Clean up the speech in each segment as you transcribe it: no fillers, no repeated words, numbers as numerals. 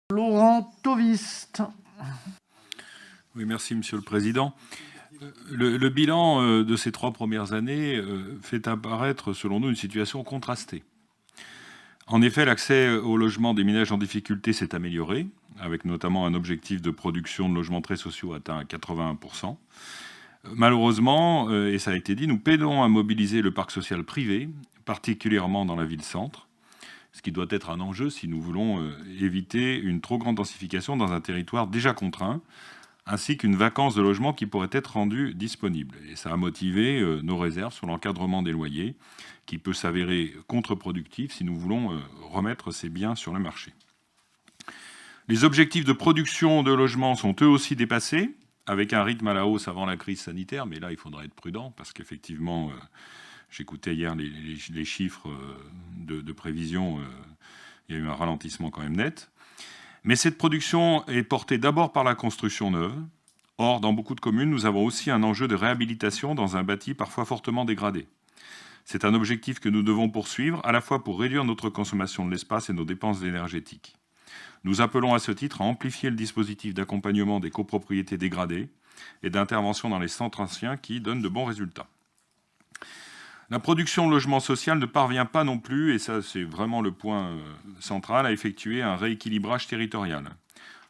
Laurent Tovist. Oui, merci Monsieur le Président. Le bilan de ces 3 premières années fait apparaître, selon nous, une situation contrastée. En effet, l'accès au logement des ménages en difficulté s'est amélioré, avec notamment un objectif de production de logements très sociaux atteint à 81%. Malheureusement, et ça a été dit, nous peinons à mobiliser le parc social privé, particulièrement dans la ville-centre, ce qui doit être un enjeu si nous voulons éviter une trop grande densification dans un territoire déjà contraint, ainsi qu'une vacance de logement qui pourrait être rendue disponible. Et ça a motivé nos réserves sur l'encadrement des loyers, qui peut s'avérer contre-productif si nous voulons remettre ces biens sur le marché. Les objectifs de production de logements sont eux aussi dépassés, avec un rythme à la hausse avant la crise sanitaire, mais là, il faudra être prudent, parce qu'effectivement, j'écoutais hier les chiffres de prévision, il y a eu un ralentissement quand même net. Mais cette production est portée d'abord par la construction neuve. Or, dans beaucoup de communes, nous avons aussi un enjeu de réhabilitation dans un bâti parfois fortement dégradé. C'est un objectif que nous devons poursuivre, à la fois pour réduire notre consommation de l'espace et nos dépenses énergétiques. Nous appelons à ce titre à amplifier le dispositif d'accompagnement des copropriétés dégradées et d'intervention dans les centres anciens qui donnent de bons résultats. La production de logement social ne parvient pas non plus, et ça c'est vraiment le point central, à effectuer un rééquilibrage territorial.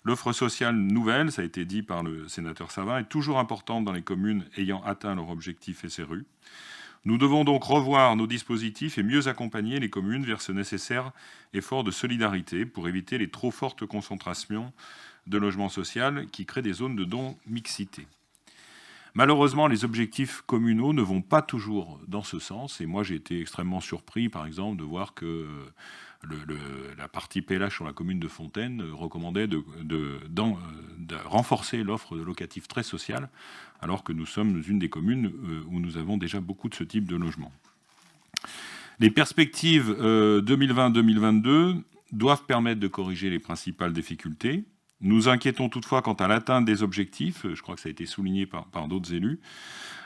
L'offre sociale nouvelle, ça a été dit par le sénateur Savin, est toujours importante dans les communes ayant atteint leur objectif SRU. Nous devons donc revoir nos dispositifs et mieux accompagner les communes vers ce nécessaire effort de solidarité pour éviter les trop fortes concentrations de logement social qui créent des zones de non-mixité. Malheureusement, les objectifs communaux ne vont pas toujours dans ce sens. Et moi, j'ai été extrêmement surpris, par exemple, de voir que la partie PLH sur la commune de Fontaine recommandait de renforcer l'offre de locatif très sociale, alors que nous sommes une des communes où nous avons déjà beaucoup de ce type de logement. Les perspectives 2020-2022 doivent permettre de corriger les principales difficultés. Nous inquiétons toutefois quant à l'atteinte des objectifs, je crois que ça a été souligné par d'autres élus,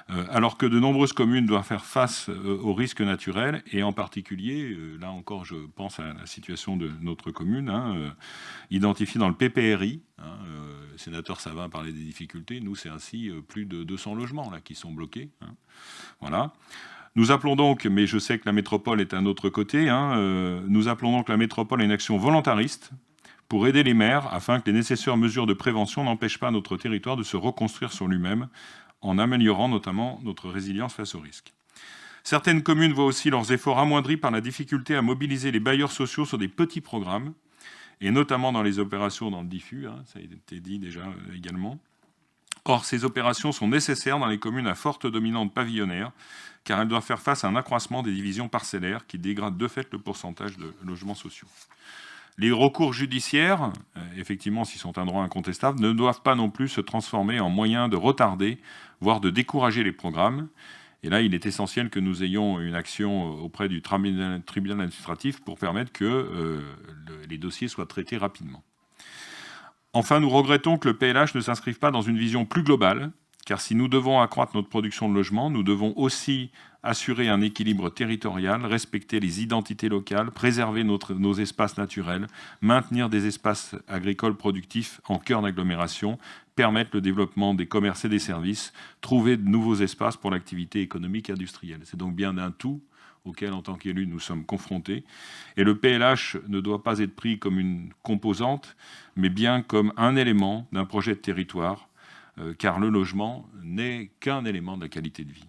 alors que de nombreuses communes doivent faire face aux risques naturels, et en particulier, là encore je pense à la situation de notre commune, identifiée dans le PPRI, le sénateur Savin parlait des difficultés, nous c'est ainsi plus de 200 logements là, qui sont bloqués. Voilà. Nous appelons donc, mais je sais que la métropole est à un autre côté, nous appelons donc la métropole à une action volontariste, pour aider les maires afin que les nécessaires mesures de prévention n'empêchent pas notre territoire de se reconstruire sur lui-même, en améliorant notamment notre résilience face aux risques. Certaines communes voient aussi leurs efforts amoindris par la difficulté à mobiliser les bailleurs sociaux sur des petits programmes, et notamment dans les opérations dans le diffus, ça a été dit déjà également. Or, ces opérations sont nécessaires dans les communes à forte dominante pavillonnaire, car elles doivent faire face à un accroissement des divisions parcellaires qui dégradent de fait le pourcentage de logements sociaux. Les recours judiciaires, effectivement, s'ils sont un droit incontestable, ne doivent pas non plus se transformer en moyen de retarder, voire de décourager les programmes. Et là, il est essentiel que nous ayons une action auprès du tribunal administratif pour permettre que les dossiers soient traités rapidement. Enfin, nous regrettons que le PLH ne s'inscrive pas dans une vision plus globale, car si nous devons accroître notre production de logements, nous devons aussi assurer un équilibre territorial, respecter les identités locales, préserver nos espaces naturels, maintenir des espaces agricoles productifs en cœur d'agglomération, permettre le développement des commerces et des services, trouver de nouveaux espaces pour l'activité économique et industrielle. C'est donc bien un tout auquel, en tant qu'élus, nous sommes confrontés. Et le PLH ne doit pas être pris comme une composante, mais bien comme un élément d'un projet de territoire, car le logement n'est qu'un élément de la qualité de vie.